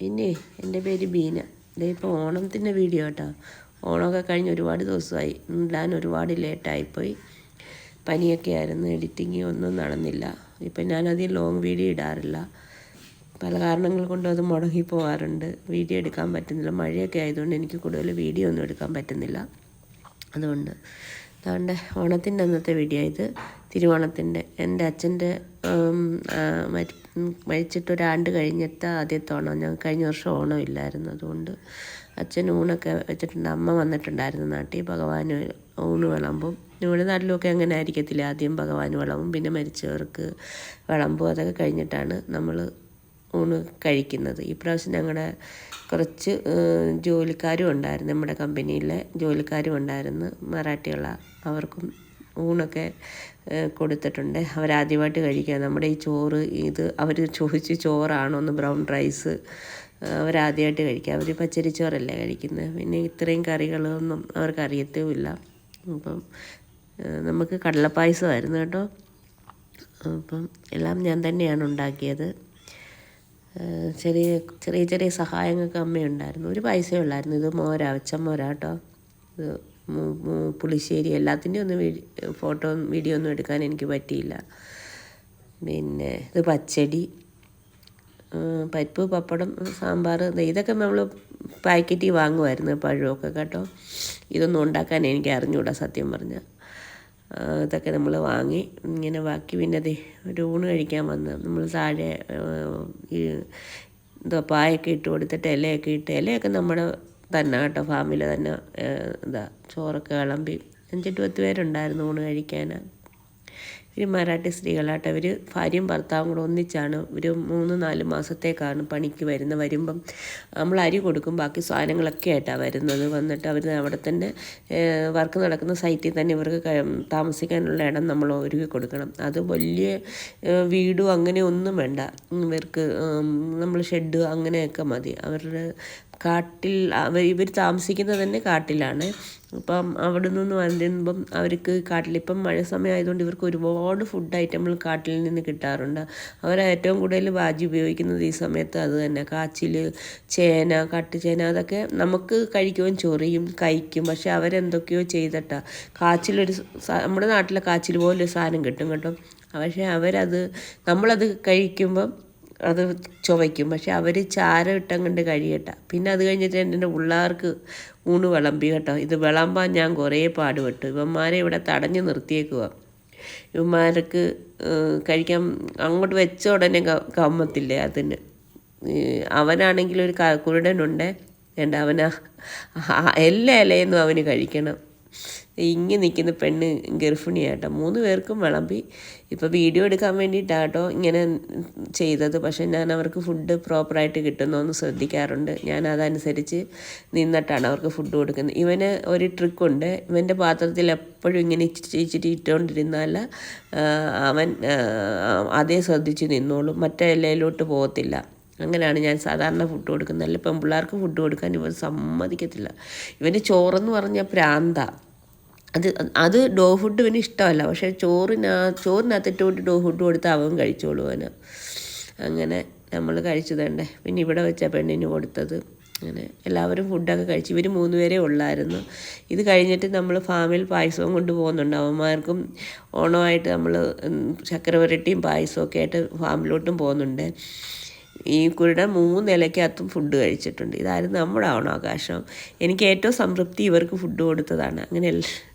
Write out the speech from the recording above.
പിന്നെ എൻ്റെ പേര് ബീന. ഇപ്പോൾ ഓണത്തിൻ്റെ വീഡിയോ കേട്ടോ. ഓണമൊക്കെ കഴിഞ്ഞ് ഒരുപാട് ദിവസമായി, ഇടാൻ ഒരുപാട് ലേറ്റായിപ്പോയി. പനിയൊക്കെ ആയിരുന്നു, എഡിറ്റിങ് ഒന്നും നടന്നില്ല. ഇപ്പം ഞാനധികം ലോങ് വീഡിയോ ഇടാറില്ല. പല കാരണങ്ങൾ കൊണ്ടും അത് മുടങ്ങി പോകാറുണ്ട്. വീഡിയോ എടുക്കാൻ പറ്റുന്നില്ല. മഴയൊക്കെ ആയതുകൊണ്ട് എനിക്ക് കൂടുതൽ വീഡിയോ ഒന്നും എടുക്കാൻ പറ്റുന്നില്ല. അതുകൊണ്ട് അതുകൊണ്ട് ഓണത്തിൻ്റെ അന്നത്തെ വീഡിയോ ഇത്. തിരുവോണത്തിൻ്റെ എൻ്റെ അച്ഛൻ്റെ മരിച്ചിട്ട് ഒരാണ്ട് കഴിഞ്ഞിട്ട് ആദ്യത്തെ ഓണം. ഞങ്ങൾക്ക് കഴിഞ്ഞ വർഷം ഓണം ഇല്ലായിരുന്നു. അതുകൊണ്ട് അച്ഛൻ ഊണൊക്കെ വെച്ചിട്ടുണ്ട്. അമ്മ വന്നിട്ടുണ്ടായിരുന്നു നാട്ടിൽ. ഭഗവാന് ഊണ് വിളമ്പും. നമ്മുടെ നാട്ടിലൊക്കെ അങ്ങനെ ആയിരിക്കത്തില്ല. ആദ്യം ഭഗവാന് വിളമ്പും, പിന്നെ മരിച്ചവർക്ക് വിളമ്പും. അതൊക്കെ കഴിഞ്ഞിട്ടാണ് നമ്മൾ ഊണ് കഴിക്കുന്നത്. ഈ പ്രാവശ്യം ഞങ്ങളുടെ കുറച്ച് ജോലിക്കാരും ഉണ്ടായിരുന്നു. നമ്മുടെ കമ്പനിയിലെ ജോലിക്കാരും ഉണ്ടായിരുന്നു, മറാഠിയുള്ള. അവർക്കും ഊണൊക്കെ കൊടുത്തിട്ടുണ്ട്. അവരാദ്യമായിട്ട് കഴിക്കുക നമ്മുടെ ഈ ചോറ്. ഇത് അവർ ചോദിച്ച് ചോറാണോ ഒന്ന്, ബ്രൗൺ റൈസ് അവരാദ്യമായിട്ട് കഴിക്കുക. അവർ പച്ചരിച്ചോറല്ലേ കഴിക്കുന്നത്. പിന്നെ ഇത്രയും കറികളൊന്നും അവർക്ക് അറിയത്തുമില്ല. അപ്പം നമുക്ക് കടലപ്പായസമായിരുന്നു കേട്ടോ. അപ്പം എല്ലാം ഞാൻ തന്നെയാണ് ഉണ്ടാക്കിയത്. ചെറിയ ചെറിയ ചെറിയ സഹായങ്ങൾക്ക് അമ്മയുണ്ടായിരുന്നു. ഒരു പൈസയേ ഉള്ളായിരുന്നു. ഇത് മോരാ, വെച്ചമോരാ കേട്ടോ. ഇത് പുളിശ്ശേരി. എല്ലാത്തിൻ്റെയും ഒന്നും ഫോട്ടോ വീഡിയോ ഒന്നും എടുക്കാൻ എനിക്ക് പറ്റിയില്ല. പിന്നെ ഇത് പച്ചടി, പരിപ്പ്, പപ്പടം, സാമ്പാർ. ഇതൊക്കെ നമ്മൾ പാക്കറ്റിൽ വാങ്ങുമായിരുന്നു, പഴമൊക്കെ കേട്ടോ. ഇതൊന്നും ഉണ്ടാക്കാൻ എനിക്ക് അറിഞ്ഞൂടാ സത്യം പറഞ്ഞാൽ. ഇതൊക്കെ നമ്മൾ വാങ്ങി ഇങ്ങനെ ബാക്കി. പിന്നെ അതെ ഒരു ഊണ് കഴിക്കാൻ വന്ന് നമ്മൾ താഴെ ഈ പായൊക്കെ ഇട്ട് കൊടുത്തിട്ട് ഇലയൊക്കെ ഇട്ട്, ഇലയൊക്കെ നമ്മുടെ തന്നെ കേട്ടോ, ഫാമിൽ തന്നെ. ചോറൊക്കെ വിളമ്പി 5-10 പേരുണ്ടായിരുന്നു ഊണ് കഴിക്കാൻ. ഒരു മറാഠി സ്ത്രീകളായിട്ട് അവർ ഭാര്യയും ഭർത്താവും കൂടെ ഒന്നിച്ചാണ്. ഒരു 3-4 മാസത്തേക്കാണ് പണിക്ക് വരുമ്പം നമ്മൾ അരി കൊടുക്കും, ബാക്കി സാധനങ്ങളൊക്കെ ആയിട്ടാണ് വരുന്നത്. വന്നിട്ട് അവർ അവിടെ തന്നെ വർക്ക് നടക്കുന്ന സൈറ്റിൽ തന്നെ ഇവർക്ക് താമസിക്കാനുള്ള ഇടം നമ്മൾ ഒരുക്കി കൊടുക്കണം. അത് വലിയ വീടും അങ്ങനെ ഒന്നും വേണ്ട ഇവർക്ക്. നമ്മൾ ഷെഡ് അങ്ങനെയൊക്കെ മതി. അവരുടെ കാട്ടിൽ ഇവർ താമസിക്കുന്നത് തന്നെ കാട്ടിലാണ്. അപ്പം അവിടെ നിന്ന് വരുമ്പം അവർക്ക് കാട്ടിലിപ്പം മഴ സമയം ആയതുകൊണ്ട് ഇവർക്ക് ഒരുപാട് ഫുഡ് ഐറ്റങ്ങൾ കാട്ടിൽ നിന്ന് കിട്ടാറുണ്ട്. അവർ ഏറ്റവും കൂടുതൽ വാജി ഉപയോഗിക്കുന്നത് ഈ സമയത്ത് അത് തന്നെ. കാച്ചിൽ, ചേന, കാട്ടുചേന, അതൊക്കെ നമുക്ക് കഴിക്കുവാൻ ചൊറിയും, കഴിക്കും. പക്ഷെ അവരെന്തൊക്കെയോ ചെയ്തിട്ടാണ്. കാച്ചിലൊരു നമ്മുടെ നാട്ടിലെ കാച്ചിൽ പോലൊരു സാധനം കിട്ടും കേട്ടോ. പക്ഷേ നമ്മളത് കഴിക്കുമ്പം അത് ചുവയ്ക്കും. പക്ഷെ അവർ ചാരം ഇട്ടങ്ങണ്ട് കഴിയട്ട. പിന്നെ അത് കഴിഞ്ഞിട്ട് എൻ്റെ പിള്ളേർക്ക് ഊണ് വിളമ്പി കേട്ടോ. ഇത് വിളമ്പാൻ ഞാൻ കുറേ പാടുപെട്ടു. ഇവന്മാരെ ഇവിടെ തടഞ്ഞു നിർത്തിയേക്കുക. ഇവന്മാർക്ക് കഴിക്കാൻ അങ്ങോട്ട് വെച്ച ഉടനെ കമ്മത്തില്ലേ അതിന്. അവനാണെങ്കിൽ ഒരു കുരുടനുണ്ട്. അവനാ എല്ലാ ഇലയൊന്നും അവന് കഴിക്കണം. ഇങ്ങനെ നിൽക്കുന്ന പെണ്ണ് ഗർഭിണിയാട്ടോ. 3 പേർക്കും വിളമ്പി. ഇപ്പോൾ വീഡിയോ എടുക്കാൻ വേണ്ടിയിട്ടാണ് കേട്ടോ ഇങ്ങനെ ചെയ്തത്. പക്ഷേ ഞാൻ അവർക്ക് ഫുഡ് പ്രോപ്പറായിട്ട് കിട്ടുന്നോന്ന് ശ്രദ്ധിക്കാറുണ്ട്. ഞാൻ അതനുസരിച്ച് നിന്നിട്ടാണ് അവർക്ക് ഫുഡ് കൊടുക്കുന്നത്. ഇവന് ഒരു ട്രിക്കുണ്ട്. ഇവൻ്റെ പാത്രത്തിൽ എപ്പോഴും ഇങ്ങനെ ഇച്ചിരി ഇട്ടുകൊണ്ടിരുന്നാൽ അവൻ അതേ ശ്രദ്ധിച്ച് നിന്നോളും, മറ്റേ ഇലയിലോട്ട് പോകത്തില്ല. അങ്ങനെയാണ് ഞാൻ സാധാരണ ഫുഡ് കൊടുക്കുന്നത്. അല്ല പെൺപിള്ളേർക്ക് ഫുഡ് കൊടുക്കാൻ ഇവൻ സമ്മതിക്കത്തില്ല. ഇവന് ചോറെന്ന് പറഞ്ഞാൽ പ്രാന്ത. അത് ഡോ ഫുഡ് ഇവന് ഇഷ്ടമല്ല. പക്ഷേ ചോറിനകത്തിട്ട് കൊണ്ട് ഡോ ഫുഡ് കൊടുത്താൽ അവൻ കഴിച്ചോളൂ. അങ്ങനെ നമ്മൾ കഴിച്ചതണ്ടേ. പിന്നെ ഇവിടെ വെച്ച പെണ്ണിന് കൊടുത്തത്. അങ്ങനെ എല്ലാവരും ഫുഡൊക്കെ കഴിച്ചു. ഇവർ 3 പേരേ ഉള്ളായിരുന്നു. ഇത് കഴിഞ്ഞിട്ട് നമ്മൾ ഫാമിൽ പായസവും കൊണ്ട് പോകുന്നുണ്ട്. അവന്മാർക്കും ഓണമായിട്ട് നമ്മൾ ശർക്കര പുരട്ടിയും പായസമൊക്കെ ആയിട്ട് ഫാമിലോട്ടും പോകുന്നുണ്ട്. ഈ കുരുടൻ 3 ഇലയ്ക്കകത്തും ഫുഡ് കഴിച്ചിട്ടുണ്ട്. ഇതായിരുന്നു നമ്മുടെ ഓണാഘോഷം. എനിക്ക് ഏറ്റവും സംതൃപ്തി ഇവർക്ക് ഫുഡ് കൊടുത്തതാണ്. അങ്ങനെ